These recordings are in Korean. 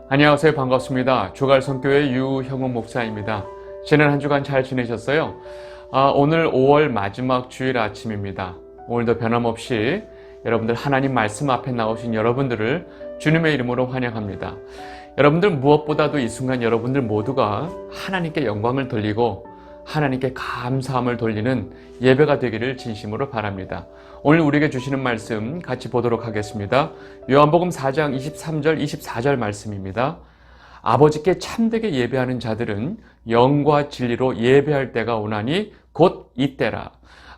안녕하세요. 반갑습니다. 주갈성교회 유형훈 목사입니다. 지난 한 주간 잘 지내셨어요? 오늘 5월 마지막 주일 아침입니다. 오늘도 변함없이 여러분들 하나님 말씀 앞에 나오신 여러분들을 주님의 이름으로 환영합니다. 여러분들 무엇보다도 이 순간 여러분들 모두가 하나님께 영광을 돌리고 하나님께 감사함을 돌리는 예배가 되기를 진심으로 바랍니다. 오늘 우리에게 주시는 말씀 같이 보도록 하겠습니다. 요한복음 4장 23절 24절 말씀입니다. 아버지께 참되게 예배하는 자들은 영과 진리로 예배할 때가 오나니 곧 이때라.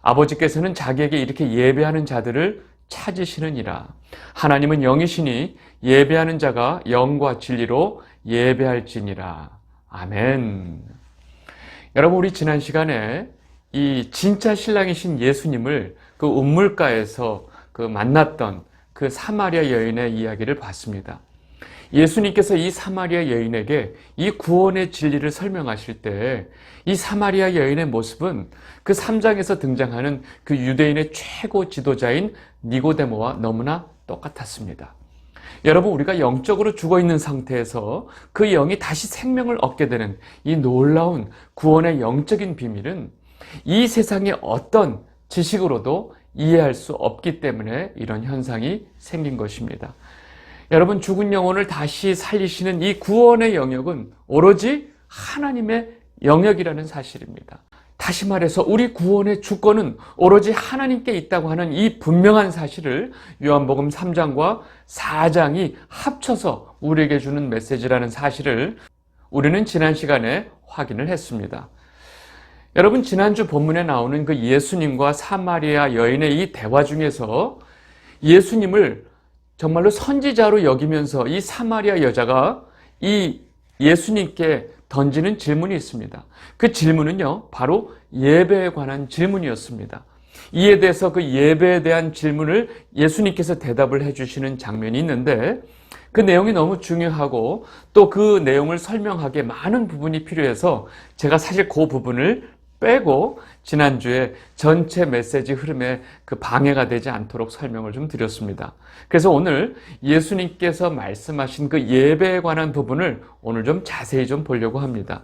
아버지께서는 자기에게 이렇게 예배하는 자들을 찾으시느니라. 하나님은 영이시니 예배하는 자가 영과 진리로 예배할지니라. 아멘. 여러분, 우리 지난 시간에 이 진짜 신랑이신 예수님을 그 우물가에서 만났던 그 사마리아 여인의 이야기를 봤습니다. 예수님께서 이 사마리아 여인에게 이 구원의 진리를 설명하실 때 이 사마리아 여인의 모습은 그 3장에서 등장하는 그 유대인의 최고 지도자인 니고데모와 너무나 똑같았습니다. 여러분, 우리가 영적으로 죽어있는 상태에서 그 영이 다시 생명을 얻게 되는 이 놀라운 구원의 영적인 비밀은 이 세상의 어떤 지식으로도 이해할 수 없기 때문에 이런 현상이 생긴 것입니다. 여러분, 죽은 영혼을 다시 살리시는 이 구원의 영역은 오로지 하나님의 영역이라는 사실입니다. 다시 말해서 우리 구원의 주권은 오로지 하나님께 있다고 하는 이 분명한 사실을 요한복음 3장과 4장이 합쳐서 우리에게 주는 메시지라는 사실을 우리는 지난 시간에 확인을 했습니다. 여러분, 지난주 본문에 나오는 그 예수님과 사마리아 여인의 이 대화 중에서 예수님을 정말로 선지자로 여기면서 이 사마리아 여자가 이 예수님께 던지는 질문이 있습니다. 그 질문은요, 바로 예배에 관한 질문이었습니다. 이에 대해서 그 예배에 대한 질문을 예수님께서 대답을 해주시는 장면이 있는데 그 내용이 너무 중요하고 또 그 내용을 설명하기에 많은 부분이 필요해서 제가 사실 그 부분을 빼고 지난주에 전체 메시지 흐름에 그 방해가 되지 않도록 설명을 좀 드렸습니다. 그래서 오늘 예수님께서 말씀하신 그 예배에 관한 부분을 오늘 좀 자세히 좀 보려고 합니다.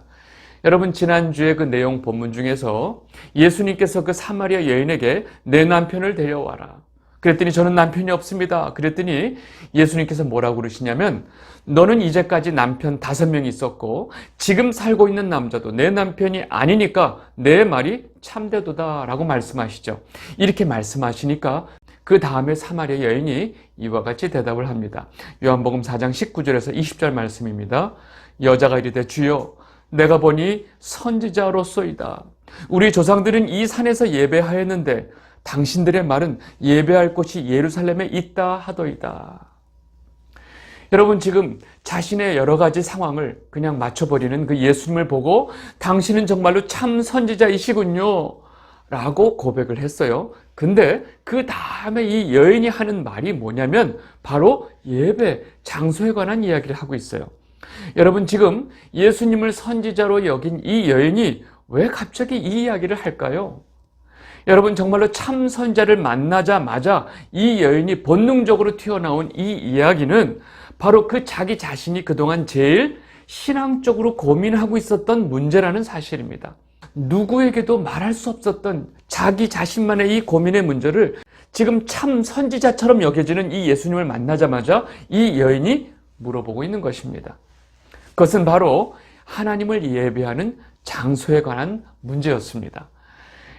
여러분, 지난주에 그 내용 본문 중에서 예수님께서 그 사마리아 여인에게 내 남편을 데려와라. 그랬더니 저는 남편이 없습니다. 그랬더니 예수님께서 뭐라고 그러시냐면 너는 이제까지 남편 5명이 있었고 지금 살고 있는 남자도 내 남편이 아니니까 내 말이 참되도다 라고 말씀하시죠. 이렇게 말씀하시니까 그 다음에 사마리아 여인이 이와 같이 대답을 합니다. 요한복음 4장 19절에서 20절 말씀입니다. 여자가 이르되 주여 내가 보니 선지자로소이다. 우리 조상들은 이 산에서 예배하였는데 당신들의 말은 예배할 곳이 예루살렘에 있다 하더이다. 여러분, 지금 자신의 여러 가지 상황을 그냥 맞춰버리는 그 예수님을 보고 당신은 정말로 참 선지자이시군요 라고 고백을 했어요. 근데 그 다음에 이 여인이 하는 말이 뭐냐면 바로 예배, 장소에 관한 이야기를 하고 있어요. 여러분, 지금 예수님을 선지자로 여긴 이 여인이 왜 갑자기 이 이야기를 할까요? 여러분, 정말로 참 선지자를 만나자마자 이 여인이 본능적으로 튀어나온 이 이야기는 바로 그 자기 자신이 그동안 제일 신앙적으로 고민하고 있었던 문제라는 사실입니다. 누구에게도 말할 수 없었던 자기 자신만의 이 고민의 문제를 지금 참 선지자처럼 여겨지는 이 예수님을 만나자마자 이 여인이 물어보고 있는 것입니다. 그것은 바로 하나님을 예배하는 장소에 관한 문제였습니다.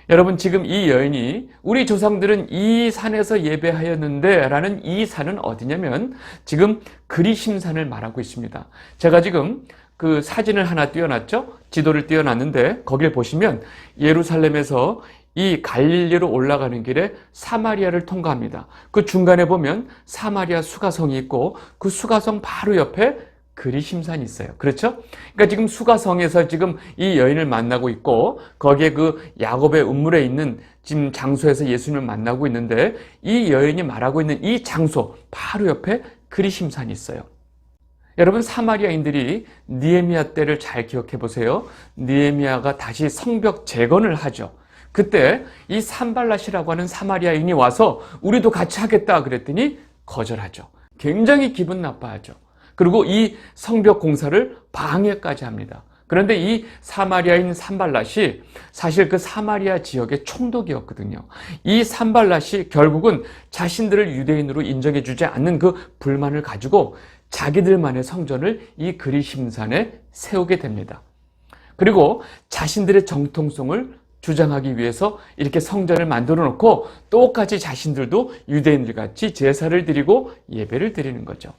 여러분, 지금 이 여인이 우리 조상들은 이 산에서 예배하였는데 라는 이 산은 어디냐면 지금 그리심산을 말하고 있습니다. 제가 지금 그 사진을 하나 띄워놨죠? 지도를 띄워놨는데 거기를 보시면 예루살렘에서 이 갈릴리로 올라가는 길에 사마리아를 통과합니다. 그 중간에 보면 사마리아 수가성이 있고 그 수가성 바로 옆에 그리심산이 있어요. 그렇죠? 그러니까 지금 수가성에서 지금 이 여인을 만나고 있고 거기에 그 야곱의 우물에 있는 지금 장소에서 예수님을 만나고 있는데 이 여인이 말하고 있는 이 장소 바로 옆에 그리심산이 있어요. 여러분, 사마리아인들이 느헤미야 때를 잘 기억해 보세요. 느헤미야가 다시 성벽 재건을 하죠. 그때 이 산발랏이라고 하는 사마리아인이 와서 우리도 같이 하겠다 그랬더니 거절하죠. 굉장히 기분 나빠하죠. 그리고 이 성벽 공사를 방해까지 합니다. 그런데 이 사마리아인 산발랏이 사실 그 사마리아 지역의 총독이었거든요. 이 산발랏이 결국은 자신들을 유대인으로 인정해주지 않는 그 불만을 가지고 자기들만의 성전을 이 그리심산에 세우게 됩니다. 그리고 자신들의 정통성을 주장하기 위해서 이렇게 성전을 만들어 놓고 똑같이 자신들도 유대인들 같이 제사를 드리고 예배를 드리는 거죠.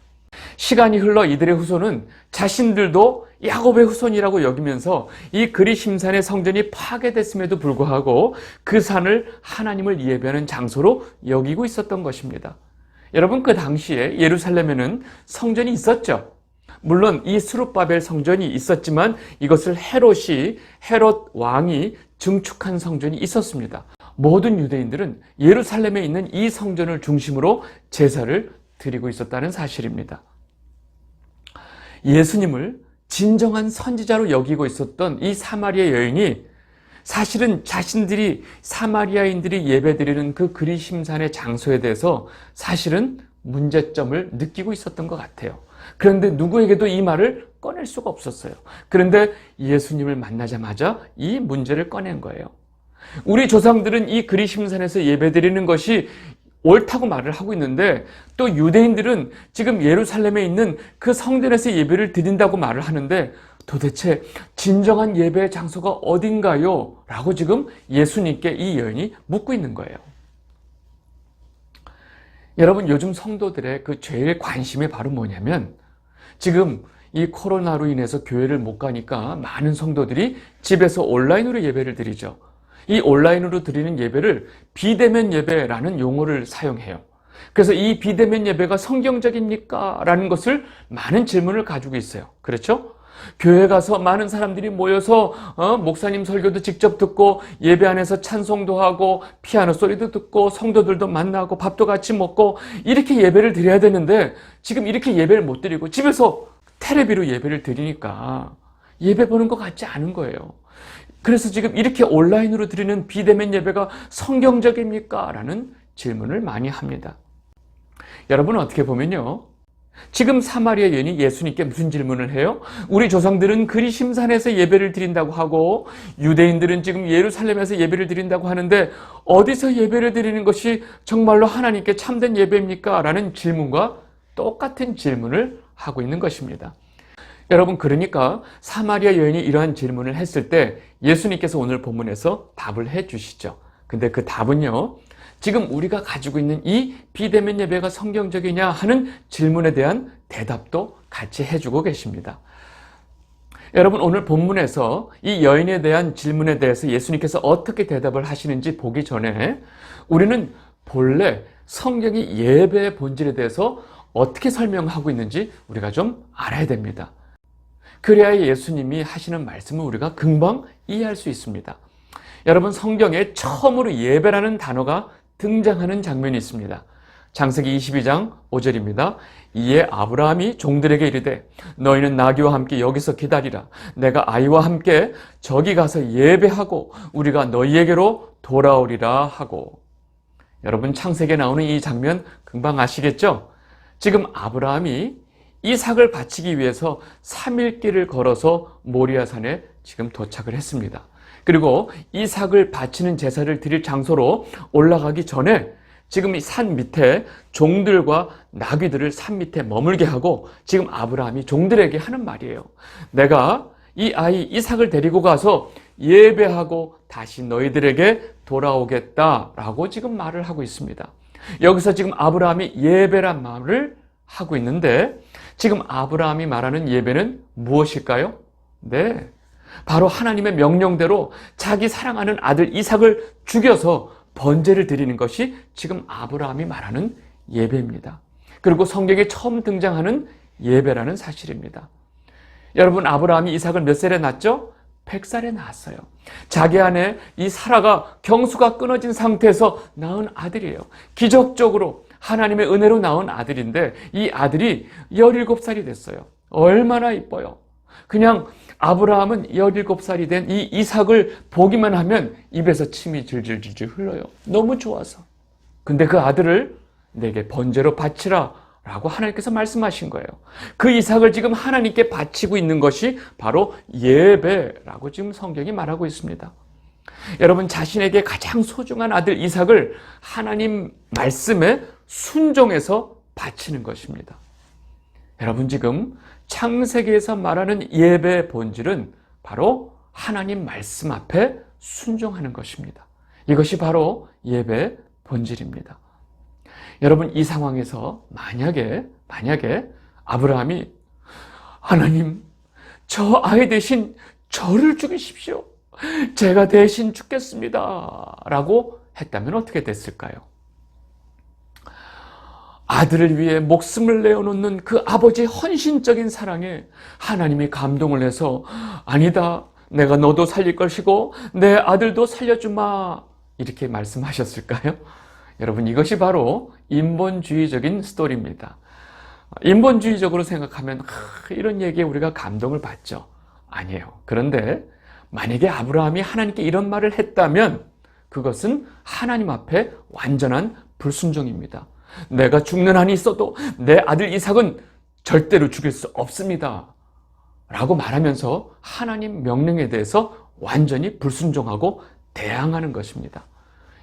시간이 흘러 이들의 후손은 자신들도 야곱의 후손이라고 여기면서 이 그리심산의 성전이 파괴됐음에도 불구하고 그 산을 하나님을 예배하는 장소로 여기고 있었던 것입니다. 여러분, 그 당시에 예루살렘에는 성전이 있었죠. 물론 이 스룹바벨 성전이 있었지만 이것을 헤롯 왕이 증축한 성전이 있었습니다. 모든 유대인들은 예루살렘에 있는 이 성전을 중심으로 제사를 드리고 있었다는 사실입니다. 예수님을 진정한 선지자로 여기고 있었던 이 사마리아 여인이 사실은 자신들이 사마리아인들이 예배드리는 그 그리심산의 장소에 대해서 사실은 문제점을 느끼고 있었던 것 같아요. 그런데 누구에게도 이 말을 꺼낼 수가 없었어요. 그런데 예수님을 만나자마자 이 문제를 꺼낸 거예요. 우리 조상들은 이 그리심산에서 예배드리는 것이 옳다고 말을 하고 있는데 또 유대인들은 지금 예루살렘에 있는 그 성전에서 예배를 드린다고 말을 하는데 도대체 진정한 예배의 장소가 어딘가요? 라고 지금 예수님께 이 여인이 묻고 있는 거예요. 여러분, 요즘 성도들의 그 제일 관심이 바로 뭐냐면 지금 이 코로나로 인해서 교회를 못 가니까 많은 성도들이 집에서 온라인으로 예배를 드리죠. 이 온라인으로 드리는 예배를 비대면 예배라는 용어를 사용해요. 그래서 이 비대면 예배가 성경적입니까? 라는 것을 많은 질문을 가지고 있어요. 그렇죠? 교회 가서 많은 사람들이 모여서 목사님 설교도 직접 듣고 예배 안에서 찬송도 하고 피아노 소리도 듣고 성도들도 만나고 밥도 같이 먹고 이렇게 예배를 드려야 되는데 지금 이렇게 예배를 못 드리고 집에서 테레비로 예배를 드리니까 예배 보는 것 같지 않은 거예요. 그래서 지금 이렇게 온라인으로 드리는 비대면 예배가 성경적입니까? 라는 질문을 많이 합니다. 여러분, 어떻게 보면요, 지금 사마리아 여인이 예수님께 무슨 질문을 해요? 우리 조상들은 그리심산에서 예배를 드린다고 하고 유대인들은 지금 예루살렘에서 예배를 드린다고 하는데 어디서 예배를 드리는 것이 정말로 하나님께 참된 예배입니까? 라는 질문과 똑같은 질문을 하고 있는 것입니다. 여러분, 그러니까 사마리아 여인이 이러한 질문을 했을 때 예수님께서 오늘 본문에서 답을 해 주시죠. 근데 그 답은요, 지금 우리가 가지고 있는 이 비대면 예배가 성경적이냐 하는 질문에 대한 대답도 같이 해주고 계십니다. 여러분, 오늘 본문에서 이 여인에 대한 질문에 대해서 예수님께서 어떻게 대답을 하시는지 보기 전에 우리는 본래 성경이 예배의 본질에 대해서 어떻게 설명하고 있는지 우리가 좀 알아야 됩니다. 그래야 예수님이 하시는 말씀을 우리가 금방 이해할 수 있습니다. 여러분, 성경에 처음으로 예배라는 단어가 등장하는 장면이 있습니다. 창세기 22장 5절입니다. 이에 아브라함이 종들에게 이르되 너희는 나귀와 함께 여기서 기다리라. 내가 아이와 함께 저기 가서 예배하고 우리가 너희에게로 돌아오리라 하고. 여러분, 창세기에 나오는 이 장면 금방 아시겠죠? 지금 아브라함이 이삭을 바치기 위해서 3일 길을 걸어서 모리아산에 지금 도착을 했습니다. 그리고 이삭을 바치는 제사를 드릴 장소로 올라가기 전에 지금 이 산 밑에 종들과 나귀들을 산 밑에 머물게 하고 지금 아브라함이 종들에게 하는 말이에요. 내가 이 아이 이삭을 데리고 가서 예배하고 다시 너희들에게 돌아오겠다라고 지금 말을 하고 있습니다. 여기서 지금 아브라함이 예배란 말을 하고 있는데 지금 아브라함이 말하는 예배는 무엇일까요? 네, 바로 하나님의 명령대로 자기 사랑하는 아들 이삭을 죽여서 번제를 드리는 것이 지금 아브라함이 말하는 예배입니다. 그리고 성경에 처음 등장하는 예배라는 사실입니다. 여러분, 아브라함이 이삭을 몇 살에 낳았죠? 100살에 낳았어요. 자기 안에 이 사라가 경수가 끊어진 상태에서 낳은 아들이에요. 기적적으로 하나님의 은혜로 낳은 아들인데 이 아들이 17살이 됐어요. 얼마나 이뻐요. 그냥 아브라함은 17살이 된 이 이삭을 보기만 하면 입에서 침이 질질질질 흘러요. 너무 좋아서. 근데 그 아들을 내게 번제로 바치라 라고 하나님께서 말씀하신 거예요. 그 이삭을 지금 하나님께 바치고 있는 것이 바로 예배라고 지금 성경이 말하고 있습니다. 여러분, 자신에게 가장 소중한 아들 이삭을 하나님 말씀에 순종해서 바치는 것입니다. 여러분, 지금 창세기에서 말하는 예배의 본질은 바로 하나님 말씀 앞에 순종하는 것입니다. 이것이 바로 예배의 본질입니다. 여러분, 이 상황에서 만약에 아브라함이 하나님, 저 아이 대신 저를 죽이십시오. 제가 대신 죽겠습니다. 라고 했다면 어떻게 됐을까요? 아들을 위해 목숨을 내어놓는 그 아버지의 헌신적인 사랑에 하나님이 감동을 해서 아니다, 내가 너도 살릴 것이고 내 아들도 살려주마, 이렇게 말씀하셨을까요? 여러분, 이것이 바로 인본주의적인 스토리입니다. 인본주의적으로 생각하면 이런 얘기에 우리가 감동을 받죠. 아니에요. 그런데 만약에 아브라함이 하나님께 이런 말을 했다면 그것은 하나님 앞에 완전한 불순종입니다. 내가 죽는 한이 있어도 내 아들 이삭은 절대로 죽일 수 없습니다. 라고 말하면서 하나님 명령에 대해서 완전히 불순종하고 대항하는 것입니다.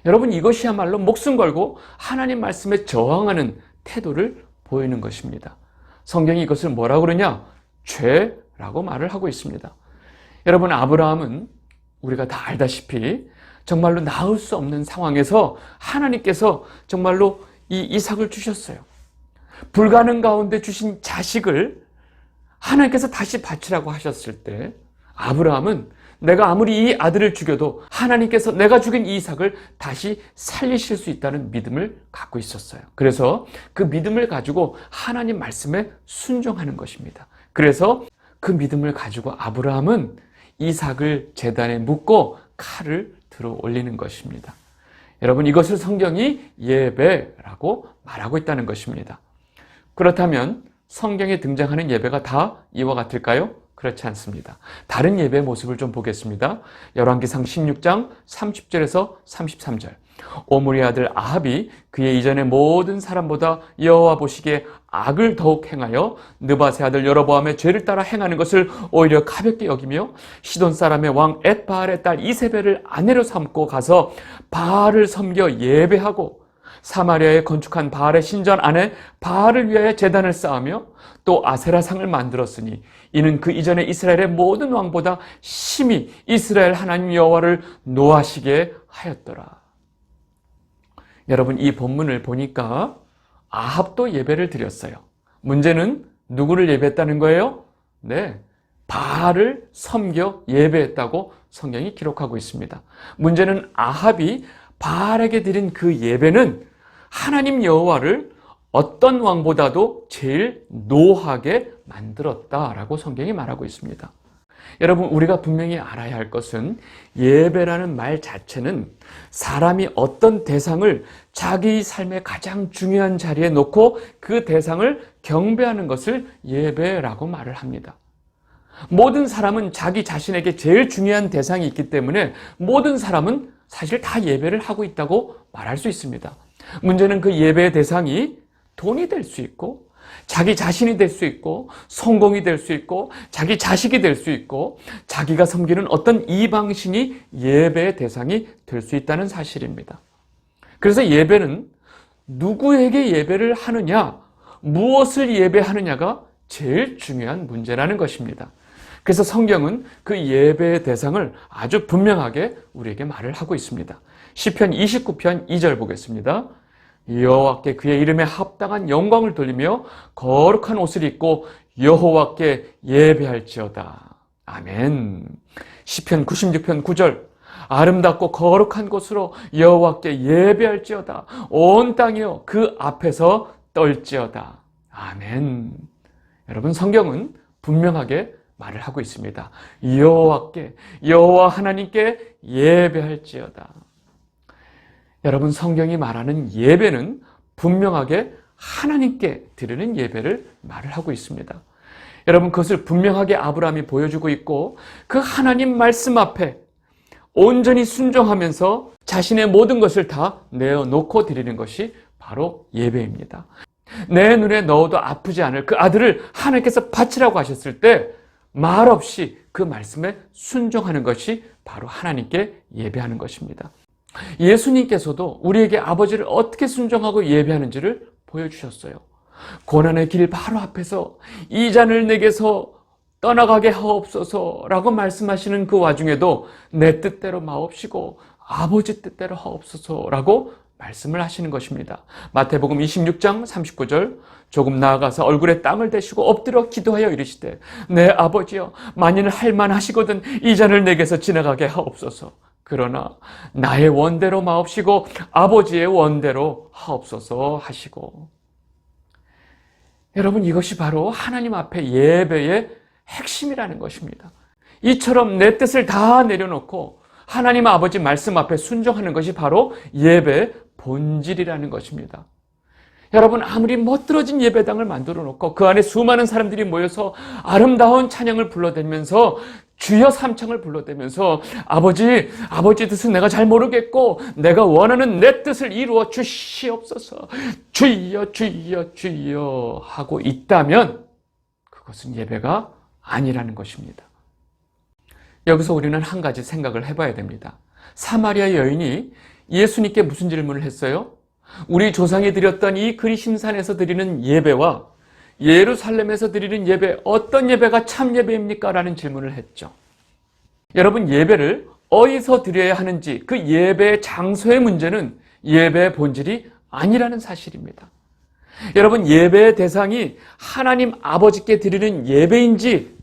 여러분, 이것이야말로 목숨 걸고 하나님 말씀에 저항하는 태도를 보이는 것입니다. 성경이 이것을 뭐라고 그러냐? 죄라고 말을 하고 있습니다. 여러분, 아브라함은 우리가 다 알다시피 정말로 나을 수 없는 상황에서 하나님께서 정말로 이 이삭을 주셨어요. 불가능 가운데 주신 자식을 하나님께서 다시 바치라고 하셨을 때 아브라함은 내가 아무리 이 아들을 죽여도 하나님께서 내가 죽인 이 이삭을 다시 살리실 수 있다는 믿음을 갖고 있었어요. 그래서 그 믿음을 가지고 하나님 말씀에 순종하는 것입니다. 그래서 그 믿음을 가지고 아브라함은 이삭을 제단에 묻고 칼을 들어 올리는 것입니다. 여러분, 이것을 성경이 예배라고 말하고 있다는 것입니다. 그렇다면 성경에 등장하는 예배가 다 이와 같을까요? 그렇지 않습니다. 다른 예배의 모습을 좀 보겠습니다. 열왕기상 16장 30절에서 33절. 오므리의 아들 아합이 그의 이전의 모든 사람보다 여호와 보시기에 악을 더욱 행하여 느밧의 아들 여로보암의 죄를 따라 행하는 것을 오히려 가볍게 여기며 시돈 사람의 왕 엣바알의 딸 이세벨을 아내로 삼고 가서 바알을 섬겨 예배하고 사마리아에 건축한 바알의 신전 안에 바알을 위하여 제단을 쌓으며 또 아세라상을 만들었으니 이는 그 이전에 이스라엘의 모든 왕보다 심히 이스라엘 하나님 여호와를 노하시게 하였더라. 여러분, 이 본문을 보니까 아합도 예배를 드렸어요. 문제는 누구를 예배했다는 거예요? 네, 바알을 섬겨 예배했다고 성경이 기록하고 있습니다. 문제는 아합이 바알에게 드린 그 예배는 하나님 여호와를 어떤 왕보다도 제일 노하게 만들었다라고 성경이 말하고 있습니다. 여러분, 우리가 분명히 알아야 할 것은 예배라는 말 자체는 사람이 어떤 대상을 자기 삶의 가장 중요한 자리에 놓고 그 대상을 경배하는 것을 예배라고 말을 합니다. 모든 사람은 자기 자신에게 제일 중요한 대상이 있기 때문에 모든 사람은 사실 다 예배를 하고 있다고 말할 수 있습니다. 문제는 그 예배의 대상이 돈이 될 수 있고 자기 자신이 될 수 있고 성공이 될 수 있고 자기 자식이 될 수 있고 자기가 섬기는 어떤 이방신이 예배의 대상이 될 수 있다는 사실입니다. 그래서 예배는 누구에게 예배를 하느냐, 무엇을 예배하느냐가 제일 중요한 문제라는 것입니다. 그래서 성경은 그 예배의 대상을 아주 분명하게 우리에게 말을 하고 있습니다. 시편 29편 2절 보겠습니다. 여호와께 그의 이름에 합당한 영광을 돌리며 거룩한 옷을 입고 여호와께 예배할지어다. 아멘. 시편 96편 9절. 아름답고 거룩한 곳으로 여호와께 예배할지어다. 온 땅이여 그 앞에서 떨지어다. 아멘. 여러분, 성경은 분명하게 말을 하고 있습니다. 여호와께, 여호와 하나님께 예배할지어다. 여러분, 성경이 말하는 예배는 분명하게 하나님께 드리는 예배를 말을 하고 있습니다. 여러분, 그것을 분명하게 아브라함이 보여주고 있고 그 하나님 말씀 앞에 온전히 순종하면서 자신의 모든 것을 다 내어놓고 드리는 것이 바로 예배입니다. 내 눈에 넣어도 아프지 않을 그 아들을 하나님께서 바치라고 하셨을 때 말없이 그 말씀에 순종하는 것이 바로 하나님께 예배하는 것입니다. 예수님께서도 우리에게 아버지를 어떻게 순종하고 예배하는지를 보여주셨어요. 고난의 길 바로 앞에서 이 잔을 내게서 떠나가게 하옵소서라고 말씀하시는 그 와중에도 내 뜻대로 마옵시고 아버지 뜻대로 하옵소서라고 말씀을 하시는 것입니다. 마태복음 26장 39절, 조금 나아가서 얼굴에 땅을 대시고 엎드려 기도하여 이르시되 내 아버지여, 만일 할만하시거든 이 잔을 내게서 지나가게 하옵소서. 그러나 나의 원대로 마옵시고 아버지의 원대로 하옵소서 하시고. 여러분, 이것이 바로 하나님 앞에 예배의 핵심이라는 것입니다. 이처럼 내 뜻을 다 내려놓고 하나님 아버지 말씀 앞에 순종하는 것이 바로 예배의 본질이라는 것입니다. 여러분, 아무리 멋들어진 예배당을 만들어 놓고 그 안에 수많은 사람들이 모여서 아름다운 찬양을 불러대면서 주여 삼창을 불러대면서 아버지 뜻은 내가 잘 모르겠고 내가 원하는 내 뜻을 이루어 주시옵소서, 주여 주여 주여 하고 있다면 그것은 예배가 아니라는 것입니다. 여기서 우리는 한 가지 생각을 해봐야 됩니다. 사마리아 여인이 예수님께 무슨 질문을 했어요? 우리 조상이 드렸던 이 그리심산에서 드리는 예배와 예루살렘에서 드리는 예배, 어떤 예배가 참 예배입니까? 라는 질문을 했죠. 여러분, 예배를 어디서 드려야 하는지 그 예배의 장소의 문제는 예배의 본질이 아니라는 사실입니다. 여러분, 예배의 대상이 하나님 아버지께 드리는 예배인지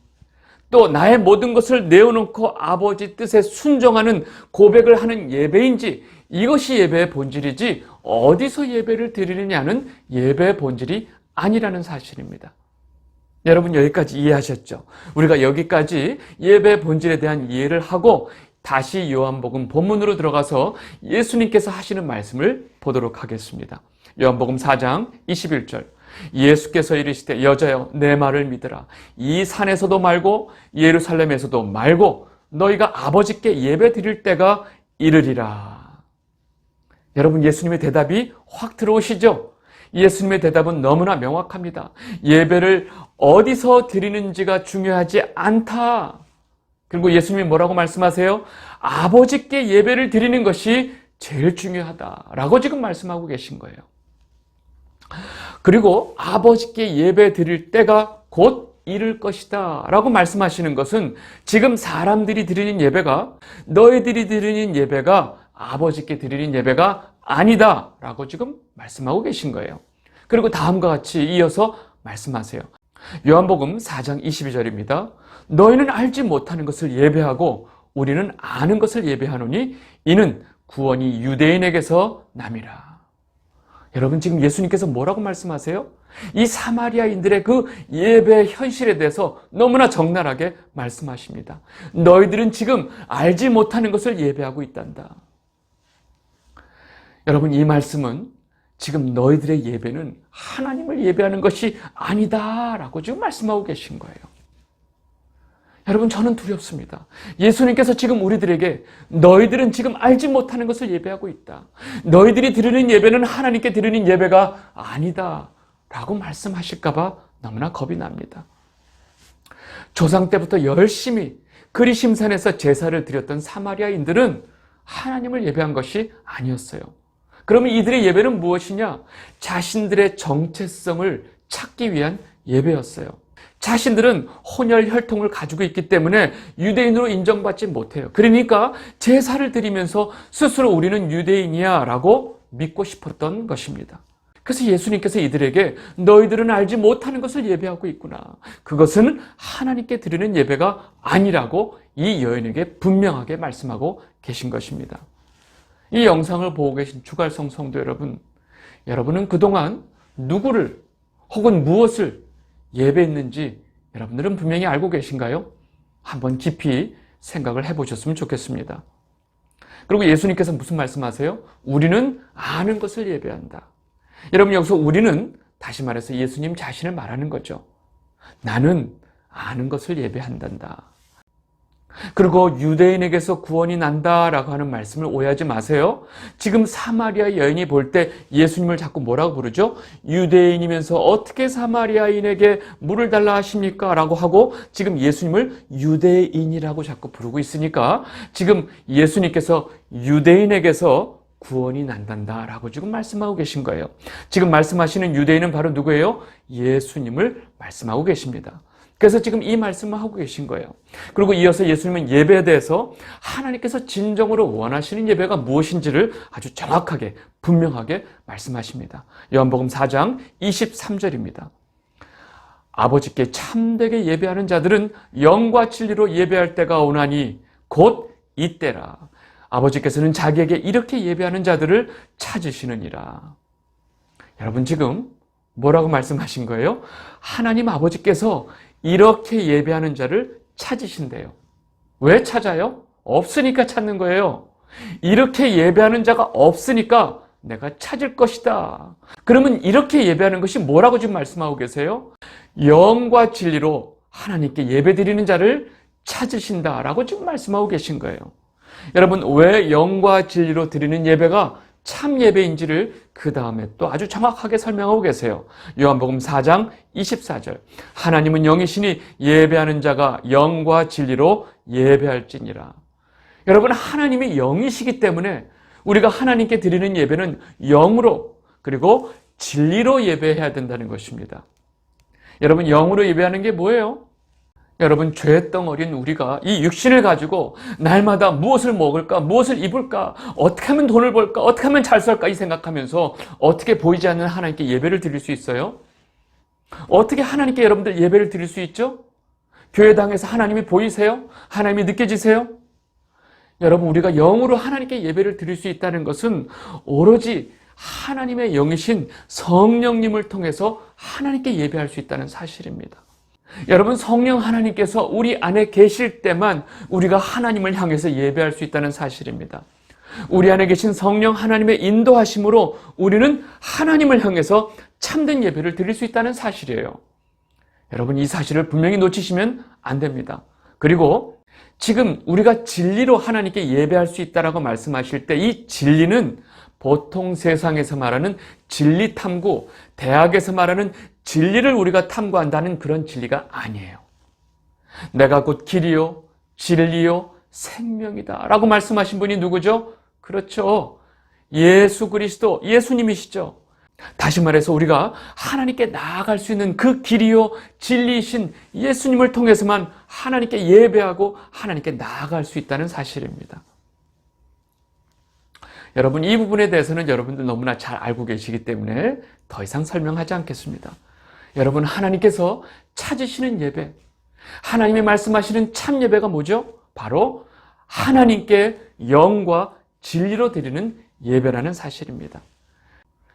또 나의 모든 것을 내어놓고 아버지 뜻에 순종하는 고백을 하는 예배인지, 이것이 예배의 본질이지 어디서 예배를 드리느냐는 예배의 본질이 아니라는 사실입니다. 여러분, 여기까지 이해하셨죠? 우리가 여기까지 예배의 본질에 대한 이해를 하고 다시 요한복음 본문으로 들어가서 예수님께서 하시는 말씀을 보도록 하겠습니다. 요한복음 4장 21절, 예수께서 이르시되 여자여 내 말을 믿으라. 이 산에서도 말고 예루살렘에서도 말고 너희가 아버지께 예배 드릴 때가 이르리라. 여러분, 예수님의 대답이 확 들어오시죠? 예수님의 대답은 너무나 명확합니다. 예배를 어디서 드리는지가 중요하지 않다. 그리고 예수님이 뭐라고 말씀하세요? 아버지께 예배를 드리는 것이 제일 중요하다라고 지금 말씀하고 계신 거예요. 그리고 아버지께 예배 드릴 때가 곧 이를 것이다 라고 말씀하시는 것은 지금 사람들이 드리는 예배가, 너희들이 드리는 예배가 아버지께 드리는 예배가 아니다 라고 지금 말씀하고 계신 거예요. 그리고 다음과 같이 이어서 말씀하세요. 요한복음 4장 22절입니다. 너희는 알지 못하는 것을 예배하고 우리는 아는 것을 예배하노니 이는 구원이 유대인에게서 남이라. 여러분, 지금 예수님께서 뭐라고 말씀하세요? 이 사마리아인들의 그 예배의 현실에 대해서 너무나 적나라하게 말씀하십니다. 너희들은 지금 알지 못하는 것을 예배하고 있단다. 여러분, 이 말씀은 지금 너희들의 예배는 하나님을 예배하는 것이 아니다라고 지금 말씀하고 계신 거예요. 여러분, 저는 두렵습니다. 예수님께서 지금 우리들에게 너희들은 지금 알지 못하는 것을 예배하고 있다. 너희들이 드리는 예배는 하나님께 드리는 예배가 아니다 라고 말씀하실까 봐 너무나 겁이 납니다. 조상 때부터 열심히 그리심산에서 제사를 드렸던 사마리아인들은 하나님을 예배한 것이 아니었어요. 그러면 이들의 예배는 무엇이냐? 자신들의 정체성을 찾기 위한 예배였어요. 자신들은 혼혈 혈통을 가지고 있기 때문에 유대인으로 인정받지 못해요. 그러니까 제사를 드리면서 스스로 우리는 유대인이야 라고 믿고 싶었던 것입니다. 그래서 예수님께서 이들에게 너희들은 알지 못하는 것을 예배하고 있구나. 그것은 하나님께 드리는 예배가 아니라고 이 여인에게 분명하게 말씀하고 계신 것입니다. 이 영상을 보고 계신 주갈성 성도 여러분, 여러분은 그동안 누구를 혹은 무엇을 예배했는지 여러분들은 분명히 알고 계신가요? 한번 깊이 생각을 해보셨으면 좋겠습니다. 그리고 예수님께서 무슨 말씀하세요? 우리는 아는 것을 예배한다. 여러분, 여기서 우리는 다시 말해서 예수님 자신을 말하는 거죠. 나는 아는 것을 예배한단다. 그리고 유대인에게서 구원이 난다라고 하는 말씀을 오해하지 마세요. 지금 사마리아 여인이 볼 때 예수님을 자꾸 뭐라고 부르죠? 유대인이면서 어떻게 사마리아인에게 물을 달라 하십니까? 라고 하고 지금 예수님을 유대인이라고 자꾸 부르고 있으니까 지금 예수님께서 유대인에게서 구원이 난단다라고 지금 말씀하고 계신 거예요. 지금 말씀하시는 유대인은 바로 누구예요? 예수님을 말씀하고 계십니다. 그래서 지금 이 말씀을 하고 계신 거예요. 그리고 이어서 예수님은 예배에 대해서 하나님께서 진정으로 원하시는 예배가 무엇인지를 아주 정확하게 분명하게 말씀하십니다. 요한복음 4장 23절입니다. 아버지께 참되게 예배하는 자들은 영과 진리로 예배할 때가 오나니 곧 이때라. 아버지께서는 자기에게 이렇게 예배하는 자들을 찾으시느니라. 여러분 지금 뭐라고 말씀하신 거예요? 하나님 아버지께서 이렇게 예배하는 자를 찾으신대요. 왜 찾아요? 없으니까 찾는 거예요. 이렇게 예배하는 자가 없으니까 내가 찾을 것이다. 그러면 이렇게 예배하는 것이 뭐라고 지금 말씀하고 계세요? 영과 진리로 하나님께 예배드리는 자를 찾으신다라고 지금 말씀하고 계신 거예요. 여러분 왜 영과 진리로 드리는 예배가 참 예배인지를 그 다음에 또 아주 정확하게 설명하고 계세요. 요한복음 4장 24절. 하나님은 영이시니 예배하는 자가 영과 진리로 예배할지니라. 여러분 하나님이 영이시기 때문에 우리가 하나님께 드리는 예배는 영으로 그리고 진리로 예배해야 된다는 것입니다. 여러분 영으로 예배하는 게 뭐예요? 여러분 죄덩어리인 우리가 이 육신을 가지고 날마다 무엇을 먹을까, 무엇을 입을까, 어떻게 하면 돈을 벌까, 어떻게 하면 잘 살까 이 생각하면서 어떻게 보이지 않는 하나님께 예배를 드릴 수 있어요? 어떻게 하나님께 여러분들 예배를 드릴 수 있죠? 교회당에서 하나님이 보이세요? 하나님이 느껴지세요? 여러분 우리가 영으로 하나님께 예배를 드릴 수 있다는 것은 오로지 하나님의 영이신 성령님을 통해서 하나님께 예배할 수 있다는 사실입니다. 여러분 성령 하나님께서 우리 안에 계실 때만 우리가 하나님을 향해서 예배할 수 있다는 사실입니다. 우리 안에 계신 성령 하나님의 인도하심으로 우리는 하나님을 향해서 참된 예배를 드릴 수 있다는 사실이에요. 여러분 이 사실을 분명히 놓치시면 안 됩니다. 그리고 지금 우리가 진리로 하나님께 예배할 수 있다라고 말씀하실 때 이 진리는 보통 세상에서 말하는 진리 탐구, 대학에서 말하는 진리를 우리가 탐구한다는 그런 진리가 아니에요. 내가 곧 길이요, 진리요, 생명이다 라고 말씀하신 분이 누구죠? 그렇죠. 예수 그리스도, 예수님이시죠. 다시 말해서 우리가 하나님께 나아갈 수 있는 그 길이요, 진리이신 예수님을 통해서만 하나님께 예배하고 하나님께 나아갈 수 있다는 사실입니다. 여러분 이 부분에 대해서는 여러분들 너무나 잘 알고 계시기 때문에 더 이상 설명하지 않겠습니다. 여러분 하나님께서 찾으시는 예배, 하나님이 말씀하시는 참 예배가 뭐죠? 바로 하나님께 영과 진리로 드리는 예배라는 사실입니다.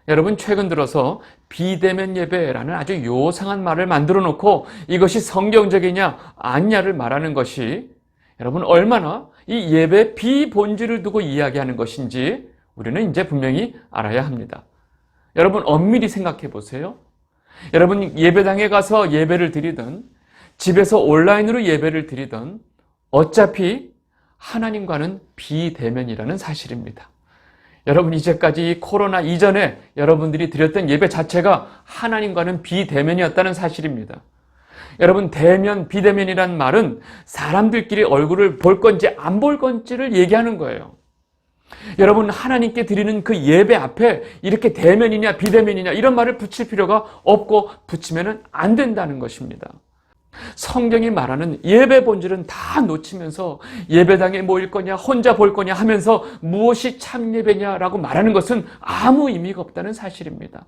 여러분 최근 들어서 비대면 예배라는 아주 요상한 말을 만들어 놓고 이것이 성경적이냐 아니냐를 말하는 것이 여러분 얼마나 이 예배의 비본질을 두고 이야기하는 것인지 우리는 이제 분명히 알아야 합니다. 여러분 엄밀히 생각해 보세요. 여러분 예배당에 가서 예배를 드리든 집에서 온라인으로 예배를 드리든 어차피 하나님과는 비대면이라는 사실입니다. 여러분 이제까지 코로나 이전에 여러분들이 드렸던 예배 자체가 하나님과는 비대면이었다는 사실입니다. 여러분 대면, 비대면이란 말은 사람들끼리 얼굴을 볼 건지 안 볼 건지를 얘기하는 거예요. 여러분 하나님께 드리는 그 예배 앞에 이렇게 대면이냐 비대면이냐 이런 말을 붙일 필요가 없고 붙이면 안 된다는 것입니다. 성경이 말하는 예배 본질은 다 놓치면서 예배당에 모일 거냐 혼자 볼 거냐 하면서 무엇이 참 예배냐라고 말하는 것은 아무 의미가 없다는 사실입니다.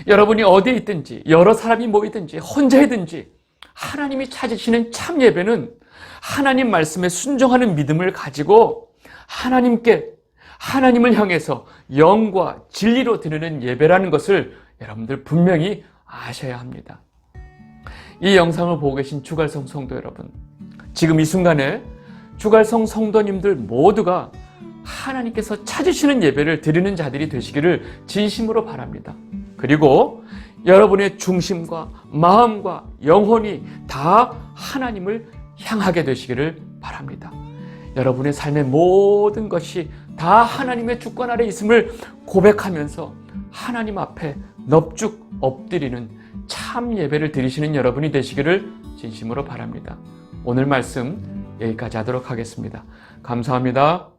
여러분이 어디에 있든지 여러 사람이 모이든지 혼자이든지 하나님이 찾으시는 참 예배는 하나님 말씀에 순종하는 믿음을 가지고 하나님을 향해서 영과 진리로 드리는 예배라는 것을 여러분들 분명히 아셔야 합니다. 이 영상을 보고 계신 주갈성 성도 여러분, 지금 이 순간에 주갈성 성도님들 모두가 하나님께서 찾으시는 예배를 드리는 자들이 되시기를 진심으로 바랍니다. 그리고 여러분의 중심과 마음과 영혼이 다 하나님을 향하게 되시기를 바랍니다. 바랍니다. 여러분의 삶의 모든 것이 다 하나님의 주권 아래 있음을 고백하면서 하나님 앞에 넙죽 엎드리는 참 예배를 드리시는 여러분이 되시기를 진심으로 바랍니다. 오늘 말씀 여기까지 하도록 하겠습니다. 감사합니다.